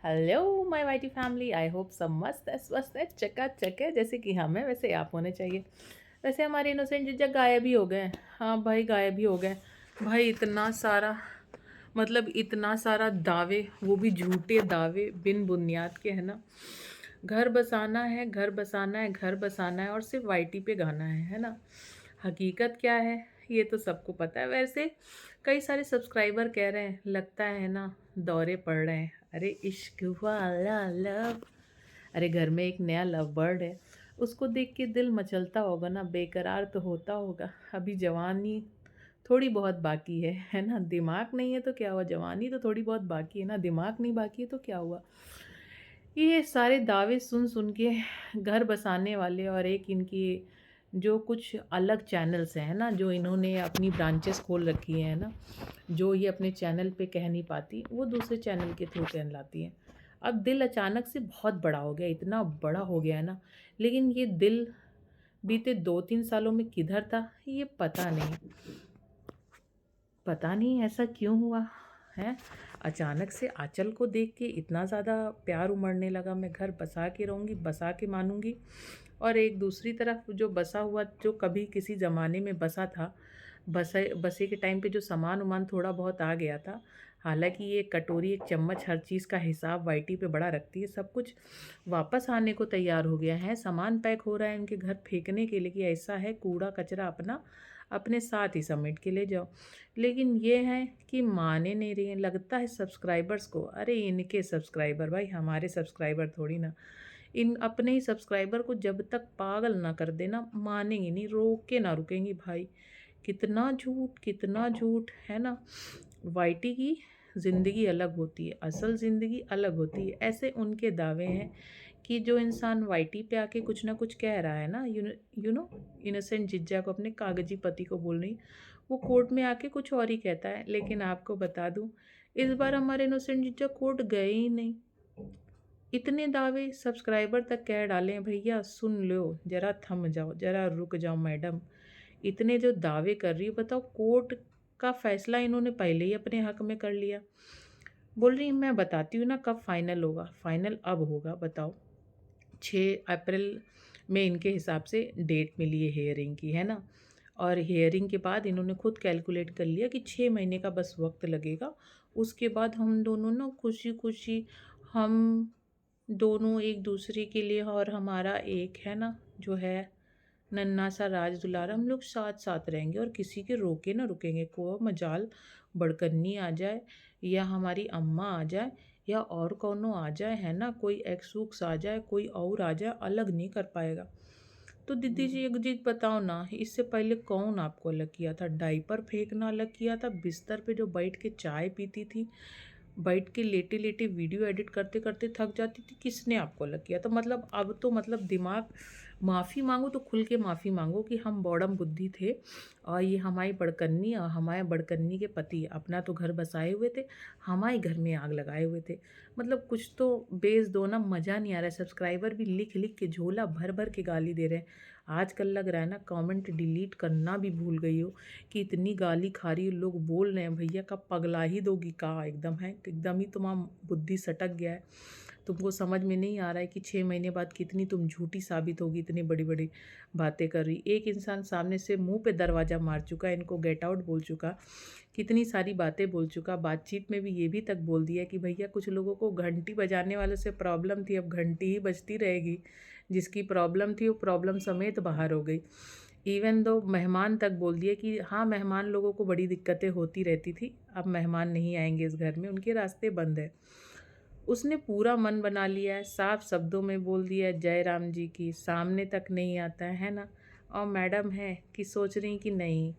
Hello my YT family, I hope सब मस्त है, स्वस्थ है, चकाचक है जैसे कि हम हैं वैसे आप होने चाहिए। वैसे हमारे इनोसेंट जीजा गायब ही हो गए। हाँ भाई, गायब ही हो गए। भाई इतना सारा, मतलब इतना सारा दावे, वो भी झूठे दावे बिन बुनियाद के, है ना। घर बसाना है, घर बसाना है, घर बसाना है और सिर्फ वाईटी पे गाना है ना। हकीकत क्या है ये तो सबको पता है। वैसे कई सारे सब्सक्राइबर कह रहे हैं, लगता है ना दौरे पड़ रहे हैं। अरे इश्क वाला लव, अरे घर में एक नया लव बर्ड है, उसको देख के दिल मचलता होगा ना, बेकरार तो होता होगा। अभी जवानी थोड़ी बहुत बाकी है ना। दिमाग नहीं है तो क्या हुआ, जवानी तो थोड़ी बहुत बाकी है ना, दिमाग नहीं बाकी है तो क्या हुआ। ये सारे दावे सुन सुन के घर बसाने वाले और एक इनकी जो कुछ अलग चैनल्स हैं ना, जो इन्होंने अपनी ब्रांचेस खोल रखी हैं ना, जो ये अपने चैनल पे कह नहीं पाती वो दूसरे चैनल के थ्रू कह लाती हैं। अब दिल अचानक से बहुत बड़ा हो गया, इतना बड़ा हो गया है ना। लेकिन ये दिल बीते 2-3 सालों में किधर था ये पता नहीं। पता नहीं ऐसा क्यों हुआ है। अचानक से आंचल को देख के इतना ज़्यादा प्यार उमड़ने लगा। मैं घर बसा के रहूँगी, बसा के मानूंगी। और एक दूसरी तरफ जो बसा हुआ, जो कभी किसी ज़माने में बसा था, बसे बसे के टाइम पे जो सामान उमान थोड़ा बहुत आ गया था। हालांकि ये कटोरी एक चम्मच हर चीज़ का हिसाब वाईटी पे बड़ा रखती है, सब कुछ वापस आने को तैयार हो गया है। सामान पैक हो रहा है इनके घर फेंकने के लिए कि ऐसा है कूड़ा कचरा अपना अपने साथ ही समेट के ले जाओ। लेकिन ये है कि माने नहीं रही हैं। लगता है सब्सक्राइबर्स को, अरे इनके सब्सक्राइबर भाई, हमारे सब्सक्राइबर थोड़ी ना। इन अपने ही सब्सक्राइबर को जब तक पागल ना कर देना मानेंगे नहीं, रोक के ना रुकेंगी भाई। कितना झूठ, कितना झूठ है ना। वाईटी की ज़िंदगी अलग होती है, असल ज़िंदगी अलग होती है, ऐसे उनके दावे हैं। कि जो इंसान वाईटी पे आके कुछ ना कुछ कह रहा है ना, यू नो इनोसेंट जिज्जा को, अपने कागजी पति को बोल रही, वो कोर्ट में आके कुछ और ही कहता है। लेकिन आपको बता दूं, इस बार हमारे इनोसेंट जिज्जा कोर्ट गए ही नहीं। इतने दावे सब्सक्राइबर तक कह डाले हैं, भैया सुन लो, जरा थम जाओ, जरा रुक जाओ मैडम। इतने जो दावे कर रही है, बताओ कोर्ट का फैसला इन्होंने पहले ही अपने हक में कर लिया। बोल रही मैं बताती हूँ ना कब फाइनल होगा। फाइनल अब होगा, बताओ। 6 अप्रैल में इनके हिसाब से डेट मिली है हेयरिंग की, है ना। और हेयरिंग के बाद इन्होंने खुद कैलकुलेट कर लिया कि 6 महीने का बस वक्त लगेगा। उसके बाद हम दोनों ना खुशी खुशी, हम दोनों एक दूसरे के लिए, और हमारा एक है ना जो है नन्हा सा राज दुलारा, हम लोग साथ साथ रहेंगे और किसी के रोके ना रुकेंगे। को मजाल बड़कन्नी आ जाए या हमारी अम्मा आ जाए या और कौनो आ जाए, है ना, कोई एक्सूक्स आ जाए, कोई और आ जाए, अलग नहीं कर पाएगा। तो दीदी जी एक चीज बताओ ना, इससे पहले कौन आपको अलग किया था? डाइपर फेंकना अलग किया था, बिस्तर पे जो बैठ के चाय पीती थी, बैठ के लेटे लेटे वीडियो एडिट करते करते थक जाती थी, किसने आपको अलग किया? तो मतलब अब तो मतलब दिमाग, माफ़ी मांगो तो खुल के माफ़ी मांगो कि हम बौड़म बुद्धि थे और ये हमारी बड़कन्नी और हमारे बड़कन्नी के पति अपना तो घर बसाए हुए थे, हमारे घर में आग लगाए हुए थे। मतलब कुछ तो बेच दो ना, मज़ा नहीं आ रहा है। सब्सक्राइबर भी लिख लिख के झोला भर भर के गाली दे रहे हैं। आजकल लग रहा है ना कमेंट डिलीट करना भी भूल गई हो कि इतनी गाली खा रही हो। लोग बोल रहे हैं भैया का पगला ही दोगी का, एकदम है, एकदम ही तुम्हारा बुद्धि सटक गया है। तुमको समझ में नहीं आ रहा है कि 6 महीने बाद कितनी तुम झूठी साबित होगी, इतनी बड़ी बड़ी बातें कर रही। एक इंसान सामने से मुंह पे दरवाज़ा मार चुका, इनको गेट आउट बोल चुका, कितनी सारी बातें बोल चुका। बातचीत में भी ये भी तक बोल दिया कि भैया कुछ लोगों को घंटी बजाने वालों से प्रॉब्लम थी, अब घंटी ही बजती रहेगी। जिसकी प्रॉब्लम थी वो प्रॉब्लम समेत बाहर हो गई। इवन दो मेहमान तक बोल दिए कि हाँ, मेहमान लोगों को बड़ी दिक्कतें होती रहती थी, अब मेहमान नहीं आएंगे इस घर में, उनके रास्ते बंद है। उसने पूरा मन बना लिया है, साफ शब्दों में बोल दिया है जय राम जी की, सामने तक नहीं आता है ना। और मैडम है कि सोच रही कि नहीं,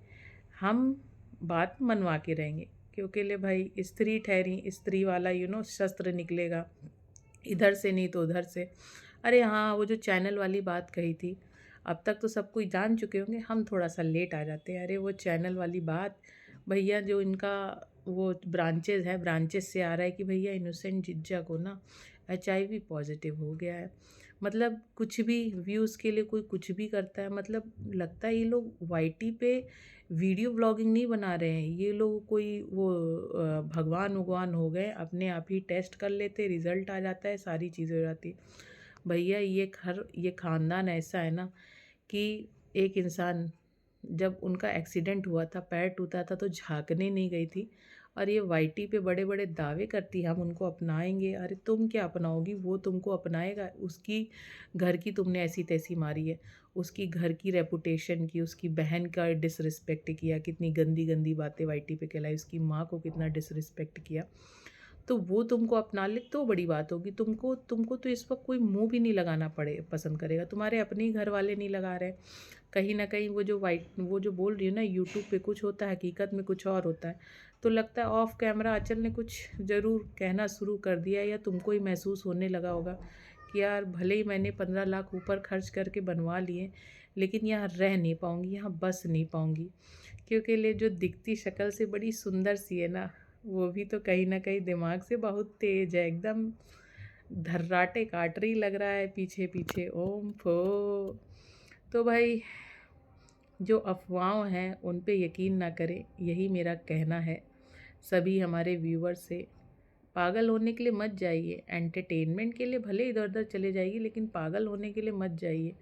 हम बात मनवा के रहेंगे, क्योंकि ले भाई स्त्री ठहरी, स्त्री वाला शस्त्र निकलेगा, इधर से नहीं तो उधर से। अरे हाँ, वो जो चैनल वाली बात कही थी, अब तक तो सब कुछ जान चुके होंगे, हम थोड़ा सा लेट आ जाते हैं। अरे वो चैनल वाली बात, भैया जो इनका वो ब्रांचेज़ है, ब्रांचेज़ से आ रहा है कि भैया इनोसेंट जिज्जा को ना HIV पॉजिटिव हो गया है। मतलब कुछ भी व्यूज़ के लिए कोई कुछ भी करता है। मतलब लगता है ये लोग वाईटी पे वीडियो व्लॉगिंग नहीं बना रहे हैं, ये लोग कोई वो भगवान वगवान हो गए, अपने आप ही टेस्ट कर लेते, रिज़ल्ट आ जाता है, सारी चीज़ें हो जाती। भैया ये ख़ानदान ऐसा है ना कि एक इंसान जब उनका एक्सीडेंट हुआ था, पैर टूटा था, तो झाँकने नहीं गई थी और ये वाईटी पे बड़े-बड़े दावे करती है हम उनको अपनाएँगे। अरे तुम क्या अपनाओगी? वो तुमको अपनाएगा। उसकी घर की तुमने ऐसी-तैसी मारी है। उसकी घर की रेपुटेशन की, उसकी बहन का डिसरिस्पेक्ट किया, कितनी गंदी-गंदी बातें वाईटी पे कहलाई, उसकी माँ को कितना डिसरिस्पेक्ट किया। तो वो तुमको अपना ले तो बड़ी बात होगी। तुमको तुमको तो इस वक़्त कोई मुँह भी नहीं लगाना पसंद करेगा। तुम्हारे अपने ही घर वाले नहीं लगा रहे। कहीं न कहीं वो जो बोल रही है ना यूट्यूब पे कुछ होता है, हकीकत में कुछ और होता है। तो लगता है ऑफ कैमरा आँचल ने कुछ ज़रूर कहना शुरू कर दिया या तुमको ही महसूस होने लगा होगा कि यार भले ही मैंने 15 लाख ऊपर खर्च करके बनवा लिए, लेकिन यहाँ रह नहीं पाऊँगी, यहाँ बस नहीं पाऊँगी। क्योंकि ले जो दिखती शक्ल से बड़ी सुंदर सी है ना, वो भी तो कहीं न कहीं दिमाग से बहुत तेज़ है, एकदम धर्राटे काट रही लग रहा है पीछे-पीछे। ओम फो! तो भाई जो अफ़वाहें हैं उन पे यकीन ना करें, यही मेरा कहना है सभी हमारे व्यूअर्स से। पागल होने के लिए मत जाइए, एंटरटेनमेंट के लिए भले इधर-उधर चले जाइए लेकिन पागल होने के लिए मत जाइए।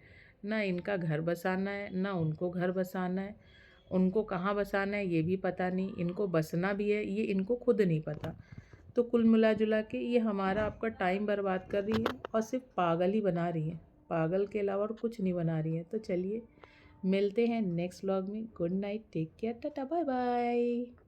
ना इनका घर बसाना है, ना उनको घर बसाना है। उनको कहाँ बसाना है ये भी पता नहीं, इनको बसना भी है ये इनको खुद नहीं पता। तो कुल मिला-जुला के ये हमारा आपका टाइम बर्बाद कर रही है और सिर्फ़ पागल ही बना रही हैं। पागल के अलावा और कुछ नहीं बना रही हैं। तो चलिए मिलते हैं नेक्स्ट व्लॉग में। Good night, take care, tata, bye bye.